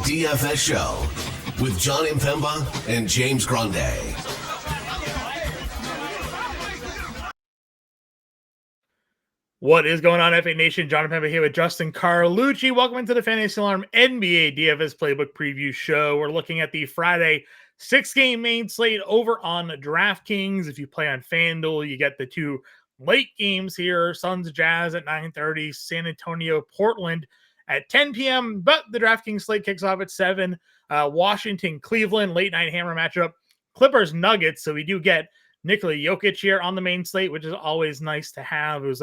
DFS show with John Impemba and James Grande. What is going on, FA Nation? John Impemba here with Justin Carlucci. Welcome into the Fantasy Alarm NBA DFS Playbook Preview Show. We're looking at the Friday 6-game main slate over on DraftKings. If you play on FanDuel, you get the two late games here. Suns Jazz at 9:30, San Antonio Portland at 10 p.m. But the DraftKings slate kicks off at 7. Washington Cleveland late night hammer matchup. Clippers Nuggets. So we do get Nikola Jokic here on the main slate, which is always nice to have. It was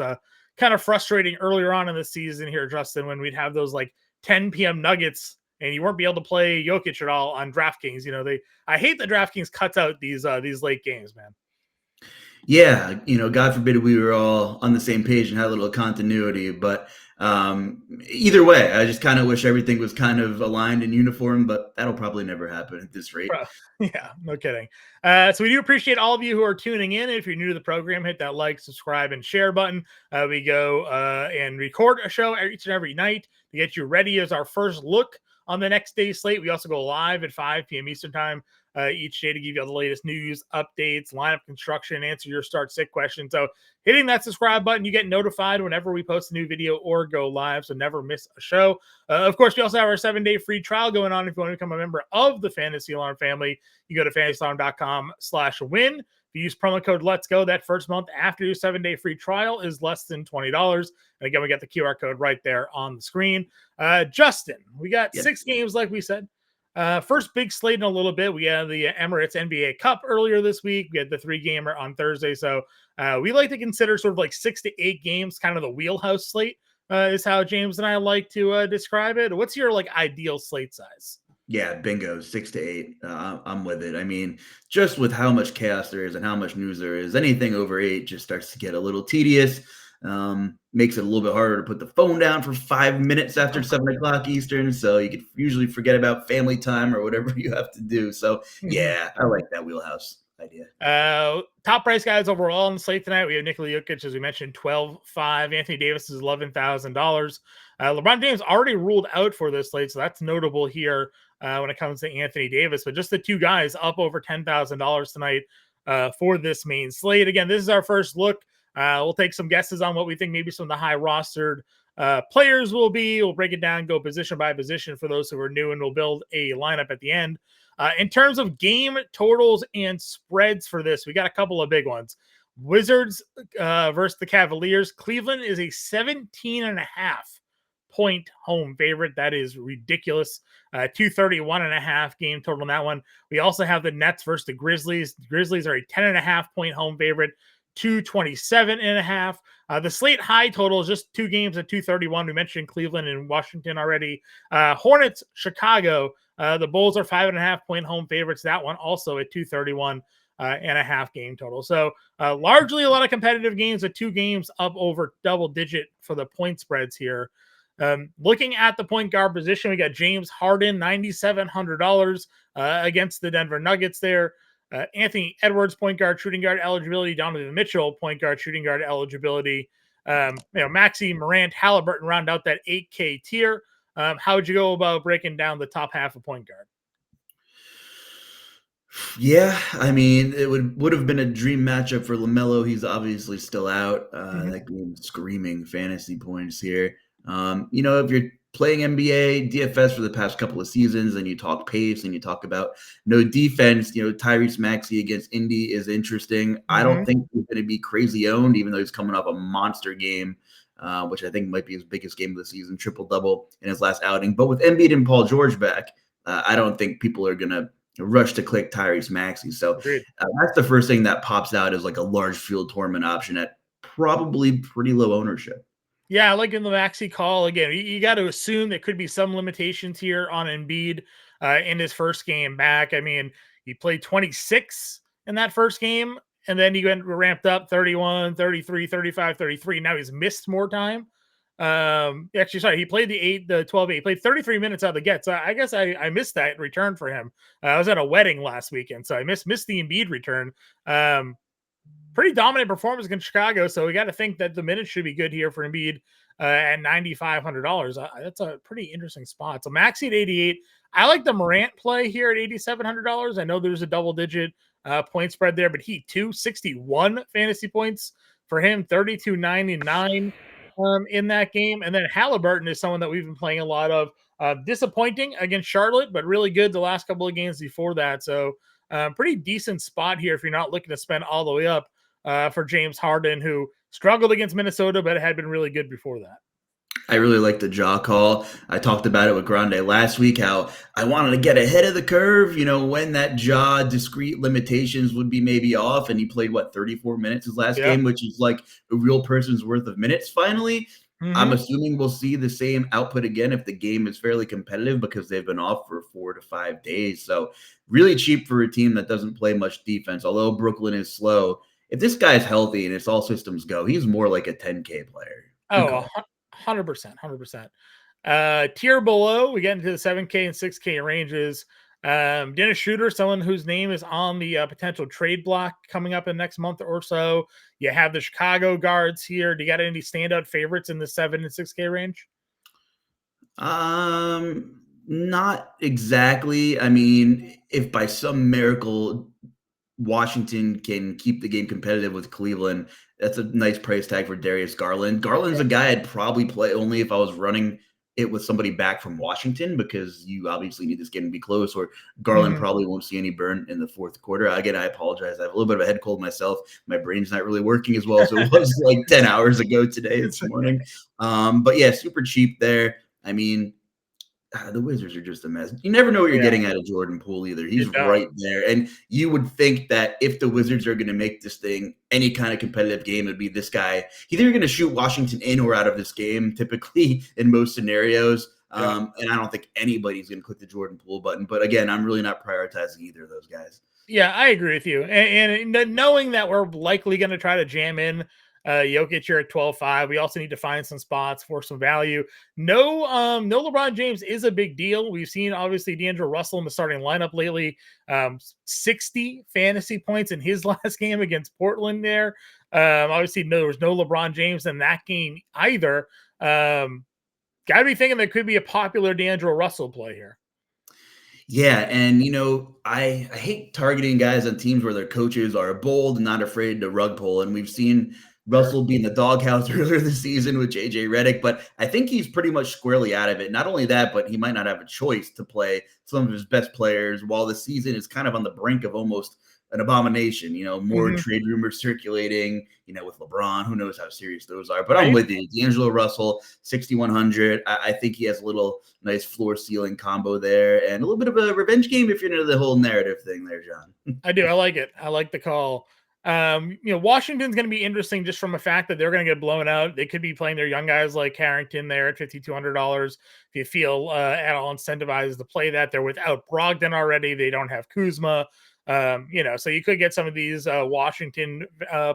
kind of frustrating earlier on in the season here, Justin, when we'd have those like 10 p.m. Nuggets and you weren't be able to play Jokic at all on DraftKings. You know, I hate that DraftKings cuts out these late games, man. Yeah, God forbid we were all on the same page and had a little continuity. But either way, I just kind of wish everything was kind of aligned and uniform, but that'll probably never happen at this rate. Yeah, no kidding. So we do appreciate all of you who are tuning in. If you're new to the program, hit that like, subscribe, and share button. We go and record a show each and every night to get you ready as our first look on the next day's slate. We also go live at 5 p.m. Eastern time each day to give you all the latest news, updates, lineup construction, answer your start-sit questions. So hitting that subscribe button, you get notified whenever we post a new video or go live, so never miss a show. Of course, we also have our 7-day free trial going on. If you want to become a member of the Fantasy Alarm family, you go to fantasyalarm.com/win. If you use promo code Let's Go, that first month after your 7-day free trial is less than $20. And again, we got the QR code right there on the screen. Justin, we got 6 games, like we said. First big slate in a little bit. We had the Emirates NBA Cup earlier this week. We had the 3-gamer on Thursday. So we like to consider sort of like 6 to 8 games, kind of the wheelhouse slate is how James and I like to describe it. What's your like ideal slate size? Yeah, bingo, 6 to 8. I'm with it. I mean, just with how much chaos there is and how much news there is, anything over 8 just starts to get a little tedious. Makes it a little bit harder to put the phone down for 5 minutes after 7 o'clock Eastern. So you could usually forget about family time or whatever you have to do. So yeah, I like that wheelhouse idea. Top price guys overall on the slate tonight. We have Nikola Jokic, as we mentioned, 12.5. Anthony Davis is $11,000. LeBron James already ruled out for this slate, so that's notable here when it comes to Anthony Davis. But just the two guys up over $10,000 tonight for this main slate. Again, this is our first look. We'll take some guesses on what we think maybe some of the high rostered players will be. We'll break it down, go position by position for those who are new, and we'll build a lineup at the end. In terms of game totals and spreads for this, we got a couple of big ones. Wizards versus the Cavaliers. Cleveland is a 17.5 point home favorite. That is ridiculous. 231.5 game total in that one. We also have the Nets versus the Grizzlies. The Grizzlies are a 10.5 point home favorite. 227.5. The slate high total is just 2 games at 231. We mentioned Cleveland and Washington already. Hornets, Chicago. The Bulls are 5.5 point home favorites. That one also at 231.5 game total. So largely a lot of competitive games with 2 games up over double digit for the point spreads here. Looking at the point guard position, we got James Harden, $9,700 against the Denver Nuggets there. Anthony Edwards, point guard, shooting guard eligibility. Donovan Mitchell, point guard, shooting guard eligibility. Maxey, Morant, Halliburton round out that 8K tier. How would you go about breaking down the top half of point guard? Yeah, I mean, it would have been a dream matchup for LaMelo. He's obviously still out. That game screaming fantasy points here. If you're playing NBA DFS for the past couple of seasons and you talk pace and you talk about no defense, Tyrese Maxey against Indy is interesting. I don't think he's going to be crazy owned, even though he's coming off a monster game, which I think might be his biggest game of the season, triple-double in his last outing. But with Embiid and Paul George back, I don't think people are going to rush to click Tyrese Maxey. So that's the first thing that pops out as like a large field tournament option at probably pretty low ownership. Yeah, I like in the Maxey call. Again, you got to assume there could be some limitations here on Embiid in his first game back. I mean, he played 26 in that first game, and then he went ramped up 31, 33, 35, 33. Now he's missed more time. Actually, sorry, he played the 12-8. He played 33 minutes out of the get. So I guess I missed that return for him. I was at a wedding last weekend, so I missed the Embiid return. Pretty dominant performance against Chicago, so we got to think that the minutes should be good here for Embiid at $9,500. That's a pretty interesting spot. So Maxey at 88. I like the Morant play here at $8,700. I know there's a double-digit point spread there, but he too 61 fantasy points for him, 32.99 in that game. And then Halliburton is someone that we've been playing a lot of. Disappointing against Charlotte, but really good the last couple of games before that. So pretty decent spot here if you're not looking to spend all the way up for James Harden, who struggled against Minnesota, but had been really good before that. I really like the jaw call. I talked about it with Grande last week, how I wanted to get ahead of the curve, when that jaw discrete limitations would be maybe off. And he played, 34 minutes his last game, which is like a real person's worth of minutes finally. Mm-hmm. I'm assuming we'll see the same output again if the game is fairly competitive because they've been off for 4 to 5 days. So really cheap for a team that doesn't play much defense, although Brooklyn is slow. If this guy's healthy and it's all systems go, he's more like a 10K player. Oh, 100%. Tier below, we get into the 7K and 6K ranges. Dennis Schroeder, someone whose name is on the potential trade block coming up in the next month or so. You have the Chicago guards here. Do you got any standout favorites in the 7 and 6K range? Not exactly. I mean, if by some miracle Washington can keep the game competitive with Cleveland, that's a nice price tag for Darius Garland. Garland's a guy I'd probably play only if I was running it with somebody back from Washington, because you obviously need this game to be close, or Garland probably won't see any burn in the fourth quarter. Again, I apologize. I have a little bit of a head cold myself. My brain's not really working as well as it was like 10 hours ago this morning. But yeah, super cheap there. I mean, the Wizards are just a mess. You never know what you're getting out of Jordan Poole either. He's right there. And you would think that if the Wizards are going to make this thing any kind of competitive game, it'd be this guy. He's either going to shoot Washington in or out of this game, typically in most scenarios. And I don't think anybody's going to click the Jordan Poole button. But again, I'm really not prioritizing either of those guys. Yeah, I agree with you. And knowing that we're likely going to try to jam in Jokic here at 12.5. We also need to find some spots for some value. No LeBron James is a big deal. We've seen obviously D'Angelo Russell in the starting lineup lately. 60 fantasy points in his last game against Portland there. Obviously, there was no LeBron James in that game either. Got to be thinking there could be a popular D'Angelo Russell play here. Yeah, and I hate targeting guys on teams where their coaches are bold and not afraid to rug pull. And we've seen Russell be in the doghouse earlier this season with JJ Redick, but I think he's pretty much squarely out of it. Not only that, but he might not have a choice to play some of his best players while the season is kind of on the brink of almost an abomination. More trade rumors circulating, with LeBron. Who knows how serious those are? But I'm with you. D'Angelo Russell, 6,100. I think he has a little nice floor ceiling combo there and a little bit of a revenge game if you're into the whole narrative thing there, John. I do. I like it. I like the call. Washington's going to be interesting just from a fact that they're going to get blown out. They could be playing their young guys like Carrington there at $5,200. If you feel at all incentivized to play that, they're without Brogdon already. They don't have Kuzma. So you could get some of these Washington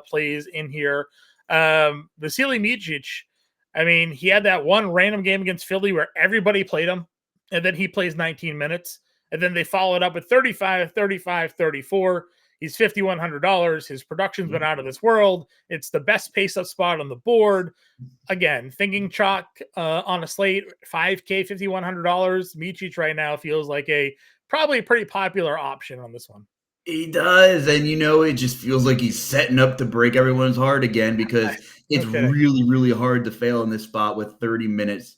plays in here. Vasily Micic, I mean, he had that one random game against Philly where everybody played him, and then he plays 19 minutes, and then they followed up with 35, 35, 34. He's $5,100. His production's been out of this world. It's the best pace-up spot on the board. Again, thinking chalk on a slate, $5K, $5,100. Micic right now feels like probably a pretty popular option on this one. He does, and it just feels like he's setting up to break everyone's heart again, because it's really, really hard to fail in this spot with 30 minutes,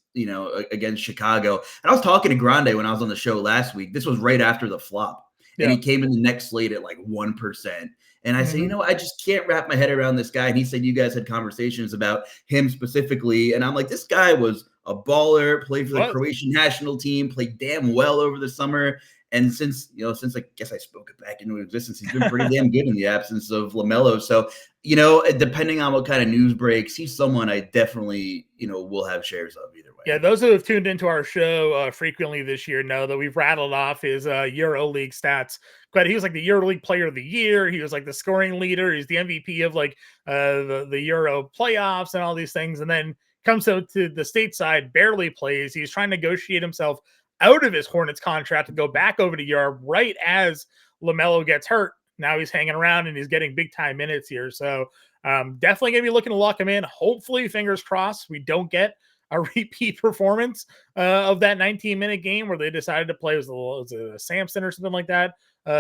against Chicago. And I was talking to Grande when I was on the show last week. This was right after the flop. And he came in the next slate at like 1%. And I said, I just can't wrap my head around this guy. And he said, you guys had conversations about him specifically. And I'm like, this guy was a baller, played for the Croatian national team, played damn well over the summer. And since I guess I spoke it back into existence, he's been pretty damn good in the absence of LaMelo. So, depending on what kind of news breaks, he's someone I definitely, will have shares of either way. Yeah, those who have tuned into our show frequently this year know that we've rattled off his EuroLeague stats. But he was like the EuroLeague Player of the Year. He was like the scoring leader. He's the MVP of like the Euro playoffs and all these things. And then comes to the stateside, barely plays. He's trying to negotiate himself out of his Hornets contract to go back over to Europe right as LaMelo gets hurt. Now he's hanging around and he's getting big time minutes here. So definitely going to be looking to lock him in. Hopefully, fingers crossed, we don't get a repeat performance of that 19-minute game where they decided to play, was it a Samson or something like that?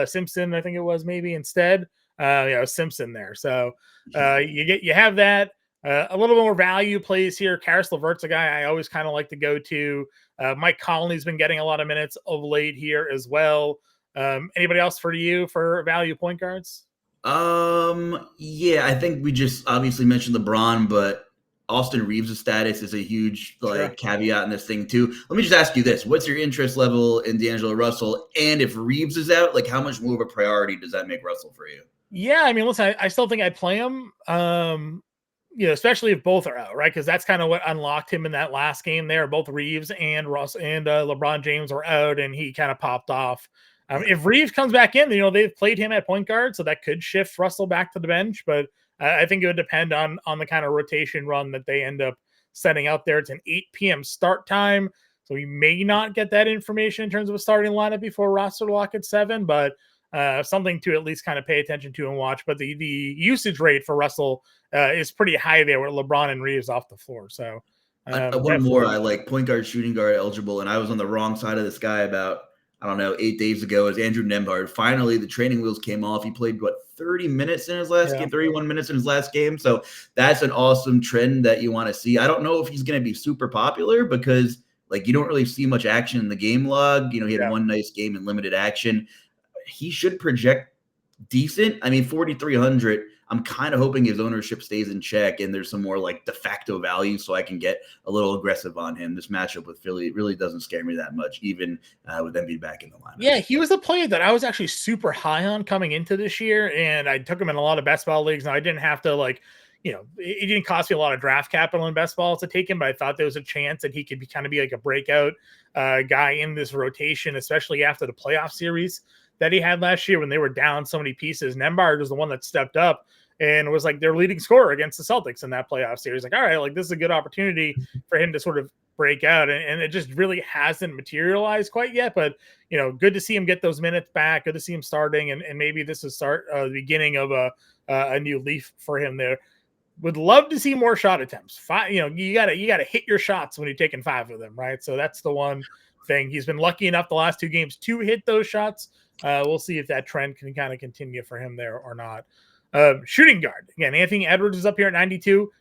Simpson, I think it was, maybe instead. Simpson there. So you have that. A little more value plays here. Karis LeVert's a guy I always kind of like to go to. Mike Conley's been getting a lot of minutes of late here as well. Anybody else for you for value point guards? Yeah, I think we just obviously mentioned LeBron, but Austin Reeves' status is a huge caveat in this thing too. Let me just ask you this: what's your interest level in D'Angelo Russell? And if Reeves is out, like how much more of a priority does that make Russell for you? Yeah, I mean, listen, I still think I'd play him. Especially if both are out, right? Because that's kind of what unlocked him in that last game there. Both Reeves and Russ and LeBron James were out, and he kind of popped off. If Reeves comes back in, they've played him at point guard, so that could shift Russell back to the bench. But I think it would depend on the kind of rotation run that they end up setting out there. It's an 8 p.m. start time, so we may not get that information in terms of a starting lineup before roster lock at 7, but something to at least kind of pay attention to and watch. But the usage rate for Russell is pretty high there with LeBron and Reeves off the floor. So one more, I like point guard, shooting guard eligible, and I was on the wrong side of this guy about 8 days ago as Andrew Nembhard. Finally, the training wheels came off. He played 30 minutes in his last game, 31 minutes in his last game. So that's an awesome trend that you want to see. I don't know if he's going to be super popular because you don't really see much action in the game log. He had one nice game in limited action. He should project decent. I mean, 4,300. I'm kind of hoping his ownership stays in check and there's some more de facto value so I can get a little aggressive on him. This matchup with Philly really doesn't scare me that much, even with Embiid back in the lineup. Yeah, he was a player that I was actually super high on coming into this year, and I took him in a lot of best ball leagues. Now I didn't have to it didn't cost me a lot of draft capital in best ball to take him, but I thought there was a chance that he could kind of be like a breakout guy in this rotation, especially after the playoff series that he had last year when they were down so many pieces. Nembhard was the one that stepped up and was their leading scorer against the Celtics in that playoff series. All right, this is a good opportunity for him to sort of break out. And it just really hasn't materialized quite yet. But, good to see him get those minutes back. Good to see him starting. And maybe this is the beginning of a new leaf for him there. Would love to see more shot attempts. You gotta hit your shots when you're taking 5 of them, right? So that's the one thing. He's been lucky enough the last 2 games to hit those shots. We'll see if that trend can kind of continue for him there or not. Shooting guard. Again, Anthony Edwards is up here at 92.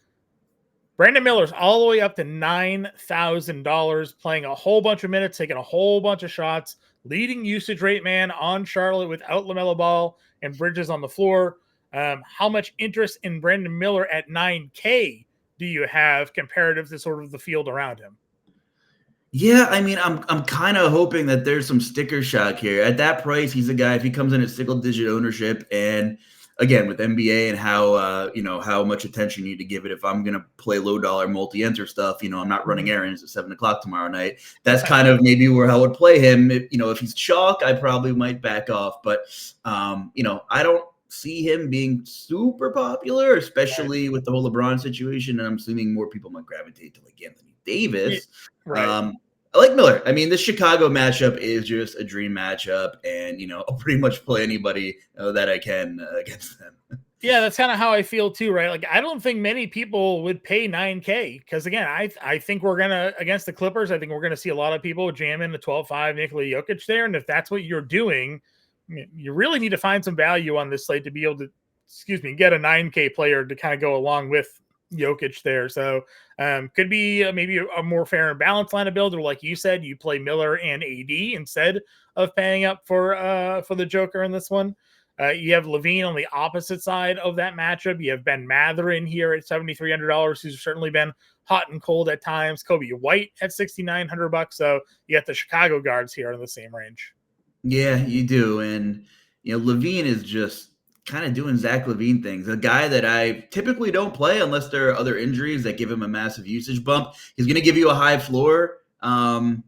Brandon Miller's all the way up to $9,000, playing a whole bunch of minutes, taking a whole bunch of shots, leading usage rate man on Charlotte without LaMelo Ball and Bridges on the floor. How much interest in Brandon Miller at 9K do you have comparative to sort of the field around him? Yeah, I mean, I'm kind of hoping that there's some sticker shock here. At that price, he's a guy, if he comes in at single-digit ownership, and again, with NBA and how much attention you need to give it, if I'm going to play low-dollar multi-enter stuff, I'm not running errands at 7 o'clock tomorrow night. That's kind of maybe where I would play him. If he's chalk, I probably might back off. But, I don't see him being super popular, especially with the whole LeBron situation. And I'm assuming more people might gravitate to Anthony Davis. Right. I like Miller. I mean, this Chicago matchup is just a dream matchup, and I'll pretty much play anybody that I can against them. Yeah, that's kind of how I feel too, right? I don't think many people would pay 9K because, again, I think we're gonna against the Clippers. I think we're gonna see a lot of people jamming the 12-5 Nikola Jokic there, and if that's what you're doing, you really need to find some value on this slate to be able to, get a 9K player to kind of go along with Jokic there. So could be maybe a more fair and balanced line of build, or like you said, you play Miller and AD instead of paying up for the Joker in this one. You have Levine on the opposite side of that matchup. You have Ben Mather in here at $7,300, who's certainly been hot and cold at times. Kobe White at $6,900. So you got the Chicago guards here in the same range. Yeah, you do. And, Levine is just kind of doing Zach LaVine things. A guy that I typically don't play unless there are other injuries that give him a massive usage bump. He's going to give you a high floor. And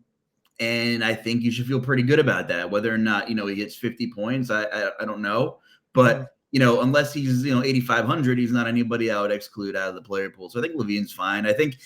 I think you should feel pretty good about that. Whether or not, he gets 50 points, I don't know. But, unless he's, 8,500, he's not anybody I would exclude out of the player pool. So I think Levine's fine. I think,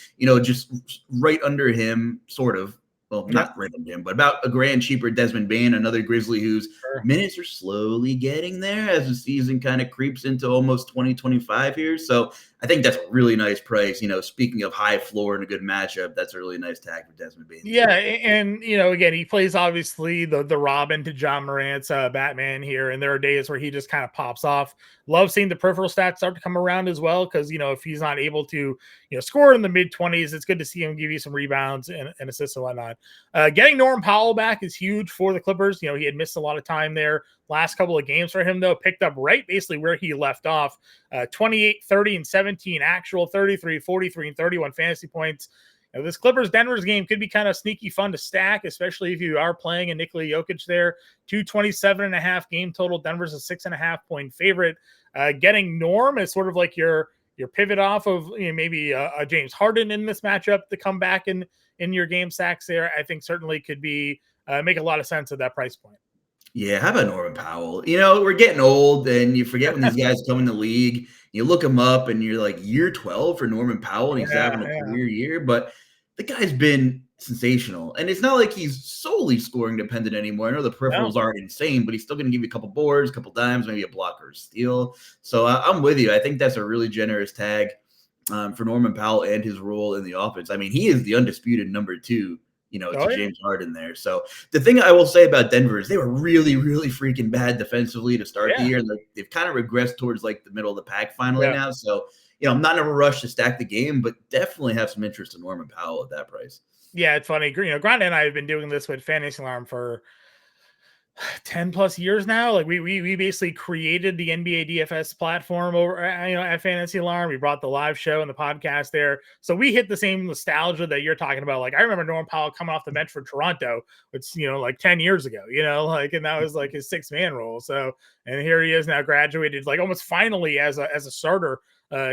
just right under him, sort of, well, Yep. not rhythm him, but about $1,000 cheaper Desmond Bane, another Grizzly whose Sure. minutes are slowly getting there as the season kind of creeps into almost 2025 here. So I think that's a really nice price. Speaking of high floor and a good matchup, that's a really nice tag for Desmond Bane. Yeah, and again, he plays obviously the Robin to John Morant's Batman here, and there are days where he just kind of pops off. Love seeing the peripheral stats start to come around as well, because if he's not able to score in the mid-20s, it's good to see him give you some rebounds and assists and whatnot. Getting Norman Powell back is huge for the Clippers. He had missed a lot of time there. Last couple of games for him, though, picked up right basically where he left off. 28, 30, and 17 actual, 33, 43, and 31 fantasy points. This Clippers-Denver's game could be kind of sneaky fun to stack, especially if you are playing a Nikola Jokic there. 227.5 game total. Denver's a 6.5-point favorite. Getting Norm is sort of like your pivot off of maybe a James Harden in this matchup to come back in your game stacks there. I think certainly could be make a lot of sense at that price point. Yeah, how about Norman Powell? We're getting old, and you forget when these guys come in the league. You look him up, and you're like, year 12 for Norman Powell, and he's having a career year. But the guy's been sensational, and it's not like he's solely scoring dependent anymore. I know the peripherals aren't insane, but he's still going to give you a couple boards, a couple dimes, maybe a block or a steal. So I'm with you. I think that's a really generous tag for Norman Powell and his role in the offense. I mean, he is the undisputed number 2. To James Harden there. So the thing I will say about Denver is they were really, really freaking bad defensively to start the year. And they've kind of regressed towards like the middle of the pack finally now. So, I'm not in a rush to stack the game, but definitely have some interest in Norman Powell at that price. Yeah, it's funny. Grant and I have been doing this with Fantasy Alarm for 10 plus years now. Like we basically created the NBA DFS platform over at Fantasy Alarm. We brought the live show and the podcast there, so we hit the same nostalgia that you're talking about. Like I remember Norman Powell coming off the bench for Toronto, which like 10 years ago, and that was like his 6-man role. So and here he is now, graduated like almost finally as a starter,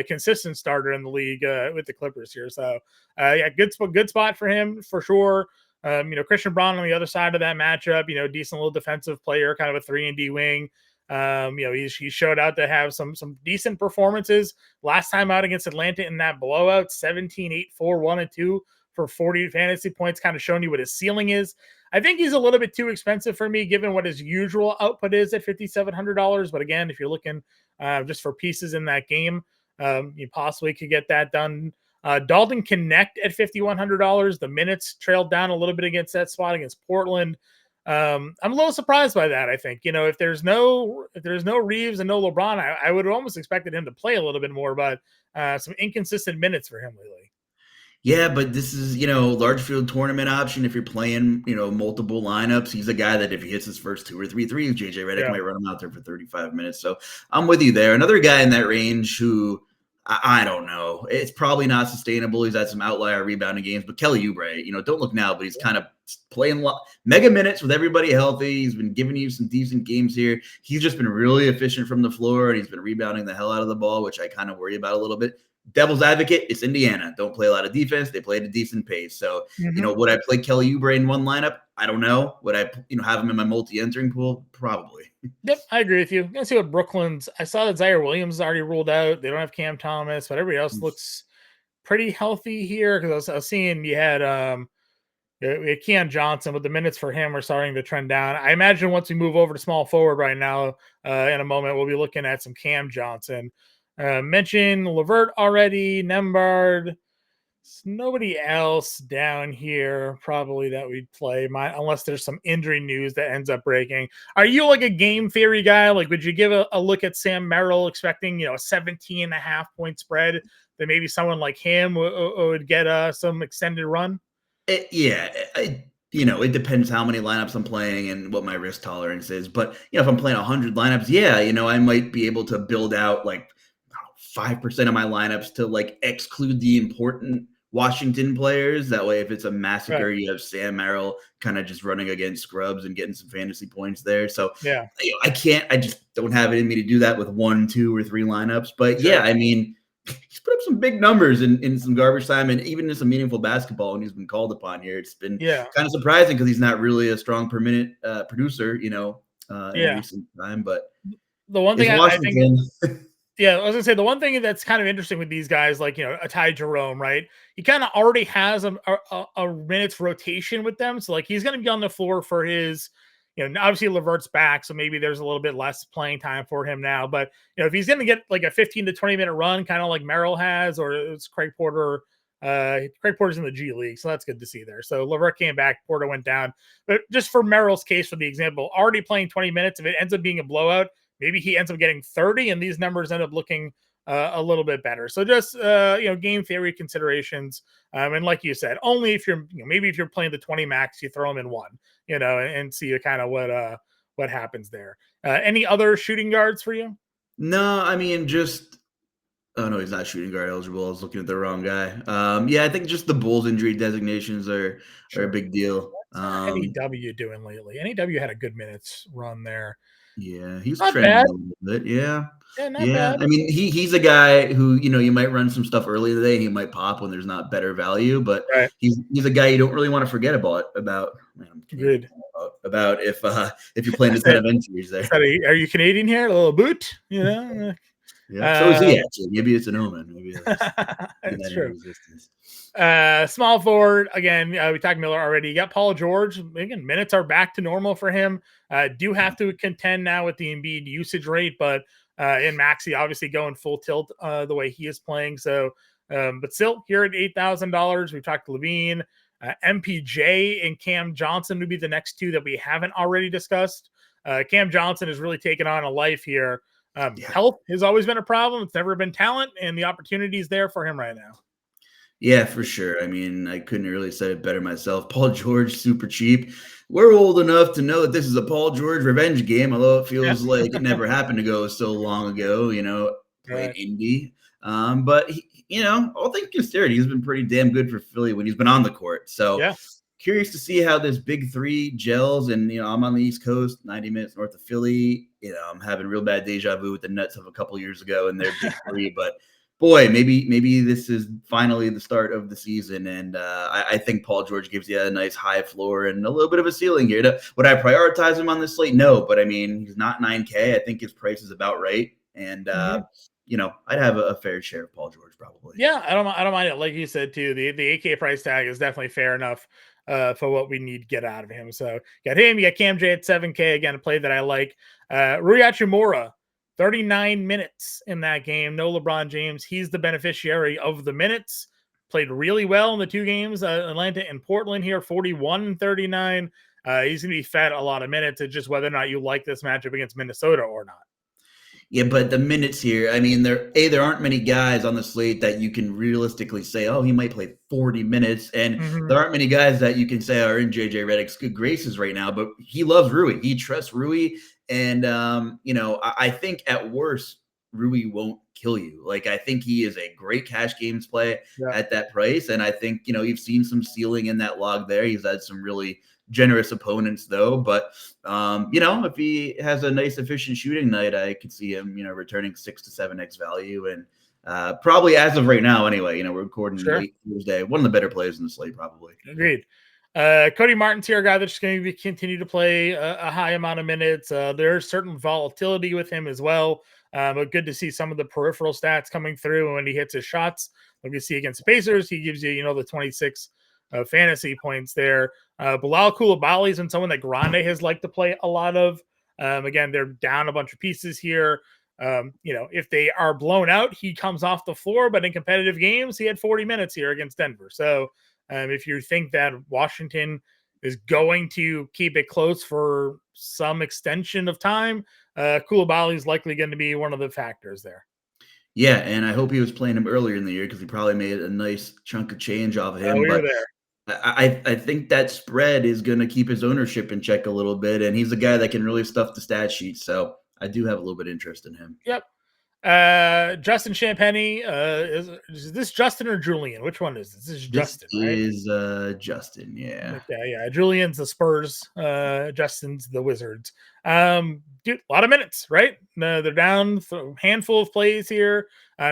consistent starter in the league with the Clippers here. So yeah, good spot for him for sure. Christian Braun on the other side of that matchup, decent little defensive player, kind of a 3-and-D wing. He showed out to have some decent performances last time out against Atlanta in that blowout, 17-8, 4-1 and 2 for 40 fantasy points, kind of showing you what his ceiling is. I think he's a little bit too expensive for me, given what his usual output is at $5,700. But again, if you're looking just for pieces in that game, you possibly could get that done. Dalton Connect at $5,100. The minutes trailed down a little bit against that spot against Portland. I'm a little surprised by that. I think if there's no Reeves and no LeBron, I would have almost expected him to play a little bit more, but some inconsistent minutes for him lately. Yeah, but this is, large field tournament option. If you're playing, multiple lineups, he's a guy that if he hits his first 2 or 3 threes, JJ Redick might run him out there for 35 minutes. So I'm with you there. Another guy in that range who I don't know. It's probably not sustainable. He's had some outlier rebounding games, but Kelly Oubre, don't look now, but he's kind of playing mega minutes with everybody healthy. He's been giving you some decent games here. He's just been really efficient from the floor, and he's been rebounding the hell out of the ball, which I kind of worry about a little bit. Devil's advocate, it's Indiana. Don't play a lot of defense. They play at a decent pace. So, would I play Kelly Oubre in one lineup? I don't know. Would I, have him in my multi-entering pool? Probably. Yep, I agree with you. Let's see what Brooklyn's. I saw that Zaire Williams is already ruled out. They don't have Cam Thomas, but everybody else looks pretty healthy here. Because I was seeing you had Keon Johnson, but the minutes for him are starting to trend down. I imagine once we move over to small forward right now, in a moment, we'll be looking at some Cam Johnson. Mentioned Levert already, Nembhard. Nobody else down here probably that we'd play, unless there's some injury news that ends up breaking. Are you like a game theory guy? Like, would you give a look at Sam Merrill expecting, a 17.5-point spread that maybe someone like him would get some extended run? It depends how many lineups I'm playing and what my risk tolerance is. But, if I'm playing 100 lineups, I might be able to build out like 5% of my lineups to like exclude the important Washington players. That way, if it's a massacre, you have Sam Merrill kind of just running against scrubs and getting some fantasy points there. So yeah, I just don't have it in me to do that with 1, 2, or 3 lineups. But he's put up some big numbers in some garbage time and even in some meaningful basketball, and he's been called upon here. It's been kind of surprising because he's not really a strong per minute producer, in recent time. But the one thing I think Yeah, I was gonna say the one thing that's kind of interesting with these guys, like a Ty Jerome, right? He kind of already has a minutes rotation with them, so like he's gonna be on the floor for his, obviously Levert's back, so maybe there's a little bit less playing time for him now. But if he's gonna get like a 15 to 20 minute run, kind of like Merrill has, or it's Craig Porter. Craig Porter's in the G League, so that's good to see there. So Levert came back, Porter went down. But just for Merrill's case, for the example, already playing 20 minutes, if it ends up being a blowout, maybe he ends up getting 30 and these numbers end up looking a little bit better. So just, game theory considerations. And like you said, only if you're, maybe if you're playing the 20 max, you throw him in one, and see kind of what happens there. Any other shooting guards for you? No, I mean, just, oh no, he's not shooting guard eligible. I was looking at the wrong guy. Yeah, I think just the Bulls injury designations are a big deal. What's NEW doing lately? NEW had a good minutes run there. Yeah, he's Not trending bad. a little bit. Yeah. Yeah, not Yeah. bad. I mean, he's a guy who, you might run some stuff early in the day. He might pop when there's not better value, but Right. he's a guy you don't really want to forget about. Man, I'm Good. About if you're playing a ton of entries there. Are you Canadian here? A little boot, Yeah. So is he actually. Maybe it's an omen. Maybe that's true. Resistance. Small forward again. We talked Miller already. You got Paul George. Again, minutes are back to normal for him. Do have to contend now with the Embiid usage rate, but in Maxey obviously going full tilt the way he is playing. So, but still here at $8,000. We talked Levine, MPJ, and Cam Johnson would be the next two that we haven't already discussed. Cam Johnson has really taken on a life here. Health has always been a problem. It's never been talent, and the opportunity is there for him right now. Yeah, for sure. I mean, I couldn't really say it better myself. Paul George, super cheap. We're old enough to know that this is a Paul George revenge game, although it feels like it never happened to go so long ago, played Indy. But, all things considered, he's been pretty damn good for Philly when he's been on the court. So curious to see how this big three gels. And, I'm on the East Coast, 90 minutes north of Philly. I'm having real bad deja vu with the Nets of a couple years ago and their big three. But boy, maybe this is finally the start of the season. And I think Paul George gives you a nice high floor and a little bit of a ceiling here. Would I prioritize him on this slate? No, but I mean, he's not 9K. I think his price is about right. And, I'd have a fair share of Paul George probably. Yeah, I don't mind it. Like you said, too, the 8K price tag is definitely fair enough for what we need to get out of him. So got him. You got Cam J at 7K. Again, a play that I like. Rui Hachimura, 39 minutes in that game. No LeBron James. He's the beneficiary of the minutes. Played really well in the two games, Atlanta and Portland here, 41 and 39. He's going to be fed a lot of minutes. It's just whether or not you like this matchup against Minnesota or not. Yeah, but the minutes here, I mean, there aren't many guys on the slate that you can realistically say, oh, he might play 40 minutes. And there aren't many guys that you can say are in JJ Redick's good graces right now, but he loves Rui. He trusts Rui. And, I think at worst, Rui won't kill you. Like, I think he is a great cash games play at that price. And I think, you've seen some ceiling in that log there. He's had some really generous opponents though, but if he has a nice efficient shooting night, I could see him returning 6 to 7x value, and probably as of right now anyway, we're recording late Thursday, one of the better players in the slate probably. Agreed. Cody Martin's here, a guy that's going to continue to play a high amount of minutes. There's certain volatility with him as well, but good to see some of the peripheral stats coming through when he hits his shots. Like you see against the Pacers, he gives you the 26 fantasy points there. Bilal Coulibaly's and someone that Grande has liked to play a lot of. Again, they're down a bunch of pieces here. If they are blown out, he comes off the floor, but in competitive games, he had 40 minutes here against Denver. So if you think that Washington is going to keep it close for some extension of time, Coulibaly is likely going to be one of the factors there. Yeah, and I hope he was playing him earlier in the year because he probably made a nice chunk of change off of him. We were there. I think that spread is going to keep his ownership in check a little bit, and he's a guy that can really stuff the stat sheet. So I do have a little bit of interest in him. Yep. Justin Champagny, is this Justin or Julian? Which one is this? This is Justin, right? Is Justin, yeah. Okay, yeah. Julian's the Spurs, Justin's the Wizards. Dude, a lot of minutes, right? They're down a handful of plays here.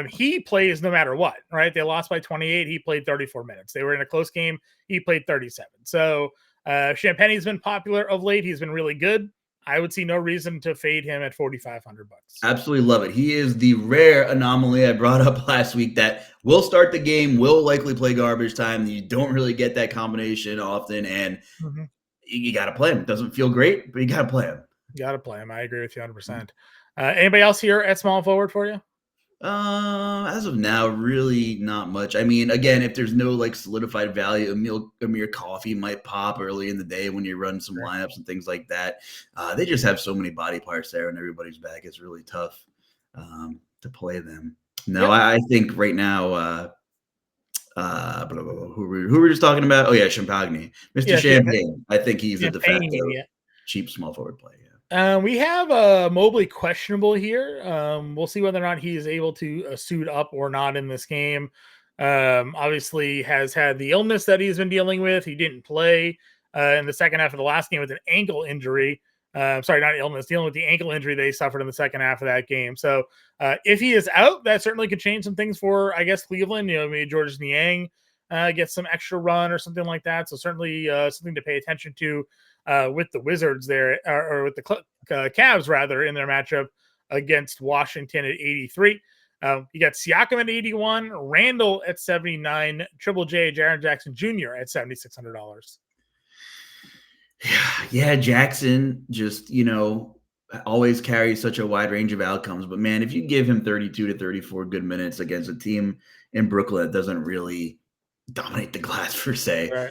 He plays no matter what, right? They lost by 28. He played 34 minutes. They were in a close game. He played 37. So Champagny's been popular of late. He's been really good. I would see no reason to fade him at $4,500. Absolutely love it. He is the rare anomaly I brought up last week that will start the game, will likely play garbage time. You don't really get that combination often, and you got to play him. It doesn't feel great, but you got to play him. Got to play him. I agree with you 100%. Anybody else here at small forward for you? As of now, really not much. I mean, again, if there's no like solidified value, Amir Coffee might pop early in the day when you run some lineups and things like that. They just have so many body parts there, and everybody's back. It's really tough to play them. No, Yep. I think right now, who were we just talking about? Oh yeah, Champagne, Mr. Champagne. I think he's a de facto cheap small forward play. We have Mobley questionable here. We'll see whether or not he is able to suit up or not in this game. Obviously has had the illness that he's been dealing with. He didn't play in the second half of the last game with an ankle injury. Sorry, not illness, dealing with the ankle injury they suffered in the second half of that game. So if he is out, that certainly could change some things for, I guess, Cleveland. Maybe Georges Niang gets some extra run or something like that. So certainly something to pay attention to with the Wizards there, or with the Cavs rather, in their matchup against Washington at 83. You got Siakam at 81, Randall at 79, Triple J, Jaren Jackson Jr. at $7,600. Yeah, Jackson just, always carries such a wide range of outcomes. But man, if you give him 32 to 34 good minutes against a team in Brooklyn that doesn't really dominate the glass per se,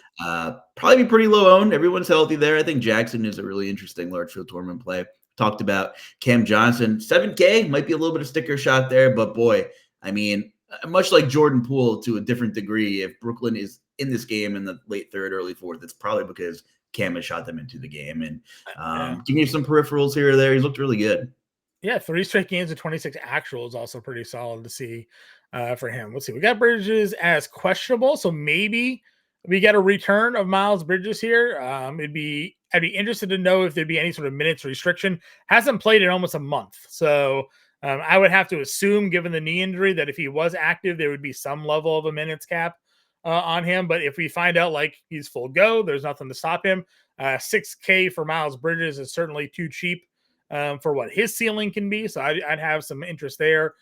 probably be pretty low owned. Everyone's healthy there. I think Jackson is a really interesting large field tournament play. Talked about Cam Johnson, 7K might be a little bit of sticker shot there, but boy, I mean, much like Jordan Poole to a different degree, if Brooklyn is in this game in the late third, early fourth, it's probably because Cam has shot them into the game. And give me some peripherals here or there. He's looked really good. Yeah, 3 straight games of 26 actual is also pretty solid to see for him. Let's see. We got Bridges as questionable, so maybe we get a return of Miles Bridges here. I'd be interested to know if there'd be any sort of minutes restriction. Hasn't played in almost a month, so I would have to assume, given the knee injury, that if he was active, there would be some level of a minutes cap on him. But if we find out like he's full go, there's nothing to stop him. 6K for Miles Bridges is certainly too cheap for what his ceiling can be. So I'd have some interest there.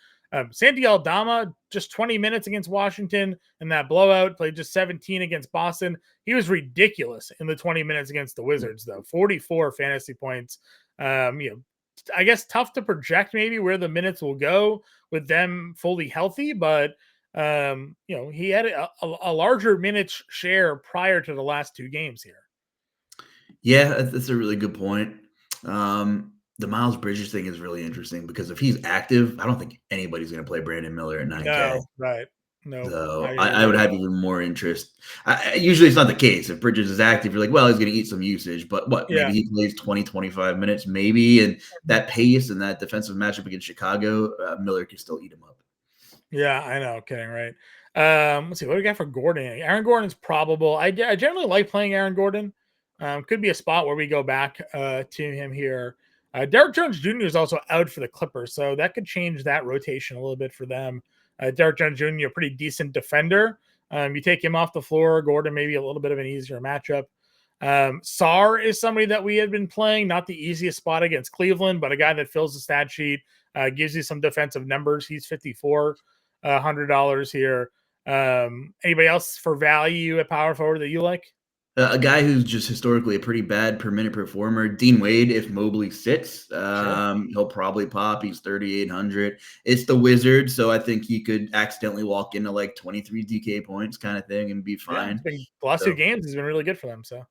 Santi Aldama, just 20 minutes against Washington in that blowout, played just 17 against Boston. He was ridiculous in the 20 minutes against the Wizards, though. 44 fantasy points. I guess tough to project maybe where the minutes will go with them fully healthy, but he had a larger minutes share prior to the last 2 games here. Yeah, that's a really good point. The Miles Bridges thing is really interesting because if he's active, I don't think anybody's going to play Brandon Miller at 9K. No, right. No. So I would have even more interest. Usually it's not the case. If Bridges is active, you're like, well, he's going to eat some usage. But maybe he plays 20, 25 minutes, maybe. And that pace and that defensive matchup against Chicago, Miller can still eat him up. Yeah, I know. Kidding, right? Let's see. What do we got for Gordon? Aaron Gordon's probable. I generally like playing Aaron Gordon. Could be a spot where we go back to him here. Derrick Jones Jr. is also out for the Clippers, so that could change that rotation a little bit for them. Derrick Jones Jr., a pretty decent defender. You take him off the floor, Gordon maybe a little bit of an easier matchup. Sarr is somebody that we had been playing, not the easiest spot against Cleveland, but a guy that fills the stat sheet, gives you some defensive numbers. He's $5,400 here. Anybody else for value at power forward that you like? A guy who's just historically a pretty bad per minute performer, Dean Wade. If Mobley sits, he'll probably pop. He's 3,800. It's the Wizards, so I think he could accidentally walk into like 23 DK points kind of thing and be fine. The last 2 games has been really good for them. So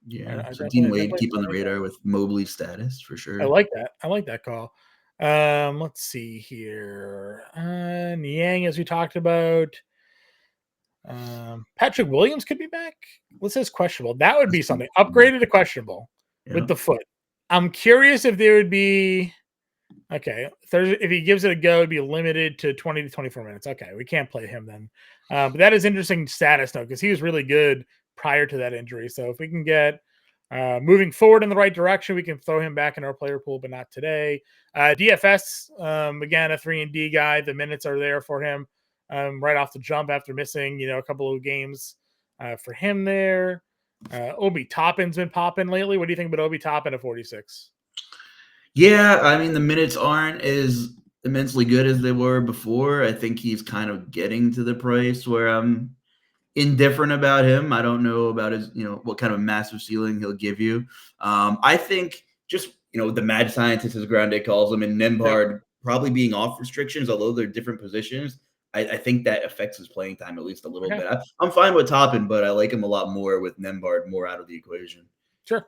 yeah, so Dean Wade keep on the radar with Mobley's status for sure. I like that. I like that call. Let's see here. Niang, as we talked about. Patrick Williams could be back. What says questionable? That would be something. Upgraded to questionable with the foot. I'm curious if there would be Thursday. If he gives it a go, it'd be limited to 20 to 24 minutes. Okay, we can't play him then. But that is interesting status though, because he was really good prior to that injury. So if we can get moving forward in the right direction, we can throw him back in our player pool, but not today. DFS, again, a 3-and-D guy. The minutes are there for him. Right off the jump after missing, a couple of games for him there. Obi Toppin's been popping lately. What do you think about Obi Toppin at 46? Yeah, I mean, the minutes aren't as immensely good as they were before. I think he's kind of getting to the price where I'm indifferent about him. I don't know about his, what kind of massive ceiling he'll give you. I think just, the mad scientist, as Grande calls him, and Yep. Nembhard probably being off restrictions, although they're different positions. I think that affects his playing time at least a little Okay. bit. I'm fine with Toppin, but I like him a lot more with Nembhard more out of the equation. Sure.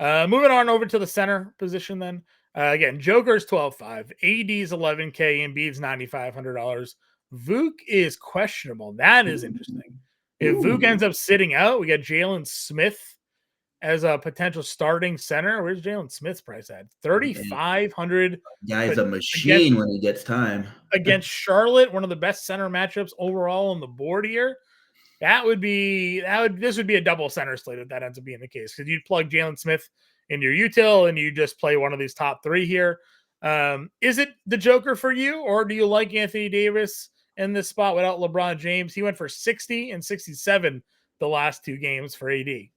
Moving on over to the center position then. Again, Joker's 12.5, AD's 11K, and Embiid's $9,500. Vuk is questionable. That is interesting. If Vuk Ooh. ends up sitting out, we got Jalen Smith as a potential starting center. Where's Jalen Smith's price at? 3,500. Guy's But a machine when he gets time. against Charlotte, one of the best center matchups overall on the board here. This would be a double center slate if that ends up being the case, because you'd plug Jalen Smith in your util and you just play one of these top three here. Is it the Joker for you, or do you like Anthony Davis in this spot without LeBron James? He went for 60 and 67 the last two games for AD.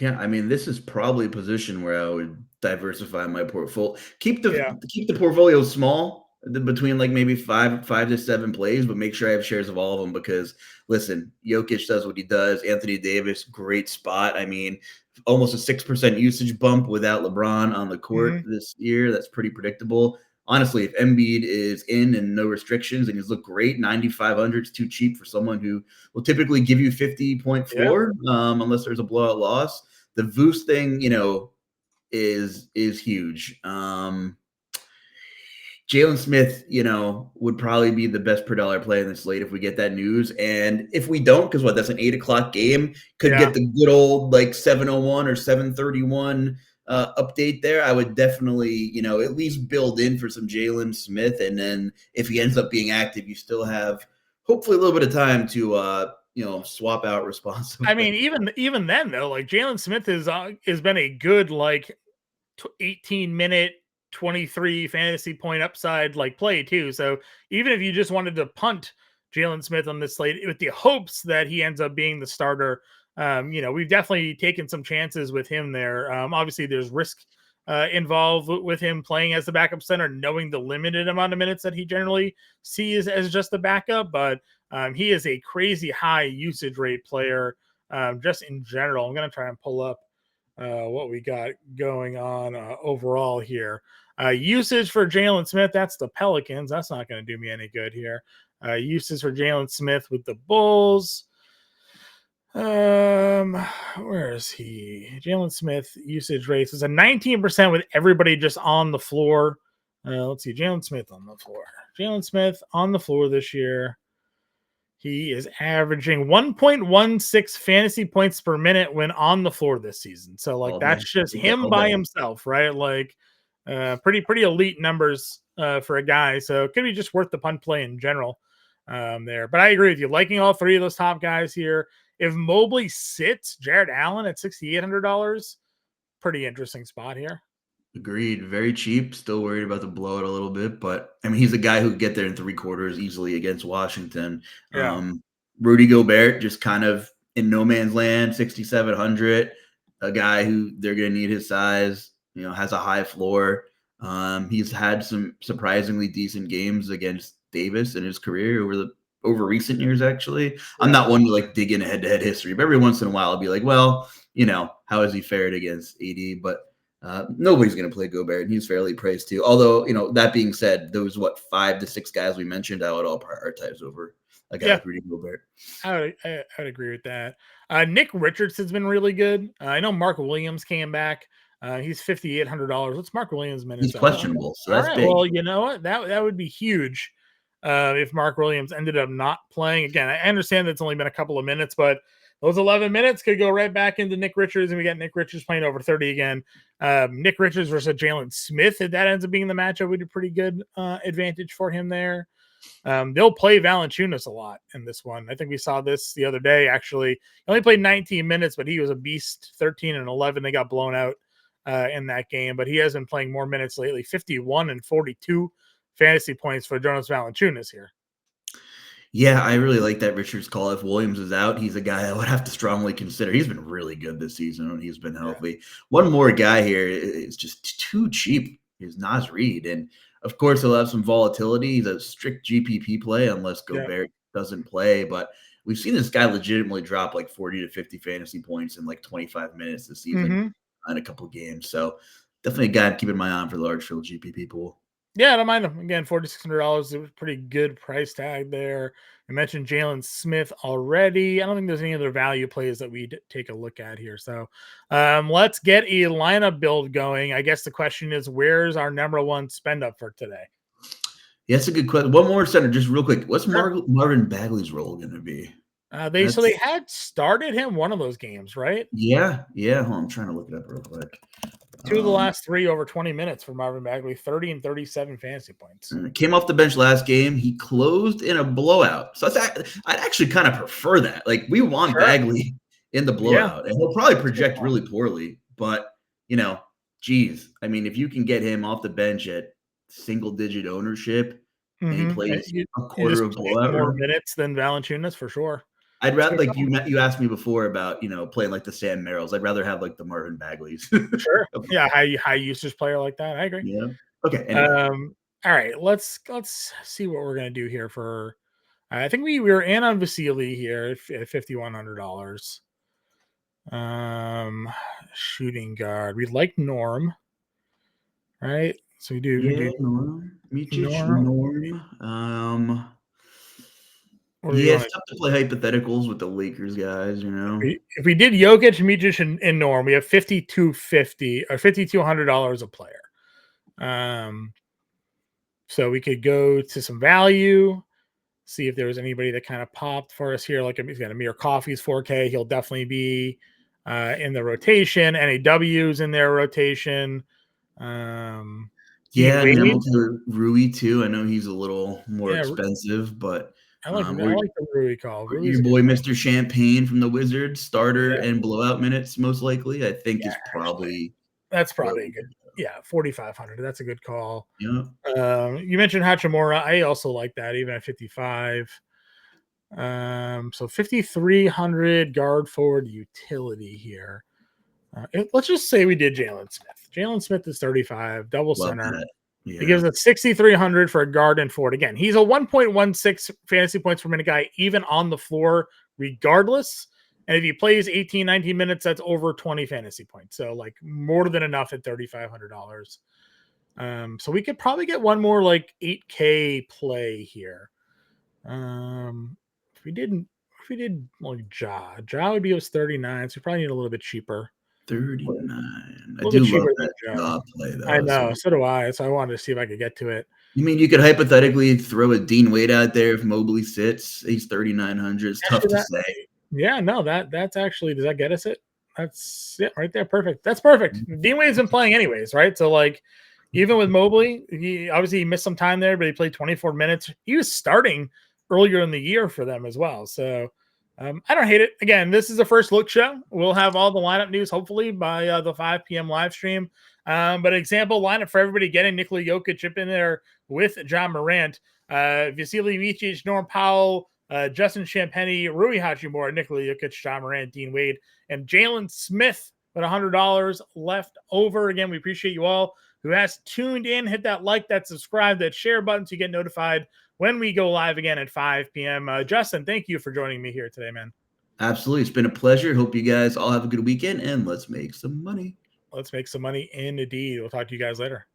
Yeah, I mean, this is probably a position where I would diversify my portfolio. Keep the portfolio small, between like maybe five to seven plays, but make sure I have shares of all of them because listen, Jokic does what he does. Anthony Davis, great spot. I mean, almost a 6% usage bump without LeBron on the court this year. That's pretty predictable. Honestly, if Embiid is in and no restrictions and he's looked great, 9,500 is too cheap for someone who will typically give you 50 point floor, unless there's a blowout loss. The Voos thing, is huge. Jalen Smith, would probably be the best per dollar play in the slate if we get that news. And if we don't, because that's an 8 o'clock game, could get the good old like 7:01 or 7:31 update there. I would definitely, at least build in for some Jalen Smith. And then if he ends up being active, you still have hopefully a little bit of time to, swap out responsibly. I mean, even then though, like Jalen Smith has been a good 18-minute 23 fantasy point upside play too. So even if you just wanted to punt Jalen Smith on this slate with the hopes that he ends up being the starter, we've definitely taken some chances with him there. Obviously there's risk involved with him playing as the backup center, knowing the limited amount of minutes that he generally sees as just the backup, but he is a crazy high usage rate player just in general. I'm going to try and pull up what we got going on overall here. Usage for Jalen Smith, that's the Pelicans. That's not going to do me any good here. Usage for Jalen Smith with the Bulls. Where is he? Jalen Smith usage rates is a 19% with everybody just on the floor. Let's see, Jalen Smith on the floor. Jalen Smith on the floor this year. He is averaging 1.16 fantasy points per minute when on the floor this season. So that's just him by himself, right? Pretty elite numbers for a guy. So it could be just worth the punt play in general there. But I agree with you. Liking all three of those top guys here. If Mobley sits, Jared Allen at $6,800, pretty interesting spot here. Agreed. Very cheap. Still worried about the blowout a little bit, but I mean, he's a guy who could get there in 3/4 easily against Washington. Yeah. Rudy Gobert just kind of in no man's land, 6,700. A guy who they're going to need his size, has a high floor. He's had some surprisingly decent games against Davis in his career over recent years, actually. I'm not one to dig into head-to-head history, but every once in a while I'll be like, well, how has he fared against AD? But nobody's going to play Gobert, and he's fairly priced too. Although, that being said, those 5 to 6 guys we mentioned, I would all prioritize over a guy like Rudy Gobert. I would agree with that. Nick Richardson's been really good. I know Mark Williams came back. He's $5,800. What's Mark Williams' minutes? He's questionable, so that's big. Well, you know what? That would be huge if Mark Williams ended up not playing. Again, I understand that's only been a couple of minutes, but those 11 minutes could go right back into Nick Richards, and we got Nick Richards playing over 30 again. Nick Richards versus Jalen Smith, if that ends up being the matchup, would be a pretty good advantage for him there. They'll play Valanciunas a lot in this one. I think we saw this the other day, actually. He only played 19 minutes, but he was a beast, 13 and 11. They got blown out in that game, but he has been playing more minutes lately, 51 and 42 fantasy points for Jonas Valanciunas here. Yeah, I really like that Richards call. If Williams is out, he's a guy I would have to strongly consider. He's been really good this season when he's been healthy. One more guy here is just too cheap. is Nas Reed. And of course, he'll have some volatility. He's a strict GPP play unless Gobert doesn't play. But we've seen this guy legitimately drop like 40 to 50 fantasy points in like 25 minutes this season in a couple of games. So definitely a guy to keep in my eye on for the large field GPP pool. Yeah, I don't mind him. Again, $4,600. It was a pretty good price tag there. I mentioned Jalen Smith already. I don't think there's any other value plays that we take a look at here. So let's get a lineup build going. I guess the question is, where's our number one spend up for today? Yeah, that's a good question. One more center, just real quick. What's Marvin Bagley's role going to be? They had started him one of those games, right? Yeah. Hold on, I'm trying to look it up real quick. 2 of the last 3 over 20 minutes for Marvin Bagley, 30 and 37 fantasy points. Came off the bench last game. He closed in a blowout. So I'd actually kind of prefer that. Like, we want Bagley in the blowout. And he'll probably project really poorly. But, geez. I mean, if you can get him off the bench at single-digit ownership and he plays a quarter of blowout more minutes than Valanciunas for sure. I'd rather, like, you asked me before about, playing like the Sam Merrills. I'd rather have like the Marvin Bagleys. Sure. Yeah, high usage player like that. I agree. Yeah. Okay. Anyway. All right. Let's see what we're gonna do here for. I think we were in on Vasily here at $5,100. Shooting guard. We like Norm, right? So we do. Norm. Norm. It's tough to play hypotheticals with the Lakers guys, If we did Jokic, Mijic, and Norm, we have $5,250 or $5,200 a player. So we could go to some value, see if there was anybody that kind of popped for us here. Like, he's got Amir Coffey's 4K. He'll definitely be in the rotation. NAW's in their rotation. I'm to Rui too. I know he's a little more expensive, but I like the Rui call. Your boy, Mr. Champagne from the Wizards, starter and blowout minutes, most likely. I think is probably that's probably a good. Yeah, 4,500. That's a good call. Yeah. You mentioned Hachimura. I also like that, even at 55. So 5,300 guard forward utility here. Let's just say we did Jalen Smith. Jalen Smith is 35, double center. Yeah. He gives us 6,300 for a guard and forward. Again, he's a 1.16 fantasy points per minute guy, even on the floor, regardless. And if he plays 18, 19 minutes, that's over 20 fantasy points. So, like, more than enough at $3,500. So we could probably get one more like 8K play here. If we did like Ja would be us 39, so we probably need a little bit cheaper. 39. I do love that Ja play, though. I know, so do I. So I wanted to see if I could get to it. You mean you could hypothetically throw a Dean Wade out there if Mobley sits? He's 3,900. It's tough to say. Yeah, no, that's actually, does that get us it? That's it right there. Perfect. That's perfect. Dean Wade's been playing anyways, right? So, like, even with Mobley, he missed some time there, but he played 24 minutes. He was starting earlier in the year for them as well. So I don't hate it. Again, this is the first look show. We'll have all the lineup news hopefully by the 5 p.m. live stream. But example lineup for everybody getting Nikola Jokic up in there with John Morant, Vasily Micic, Norm Powell, Justin Champagnie, Rui Hachimura, Nikola Jokic, John Morant, Dean Wade, and Jalen Smith with $100 left over. Again, we appreciate you all who has tuned in. Hit that like, that subscribe, that share button so you get notified when we go live again at 5 p.m. Justin, thank you for joining me here today, man. Absolutely. It's been a pleasure. Hope you guys all have a good weekend, and let's make some money. Let's make some money indeed. We'll talk to you guys later.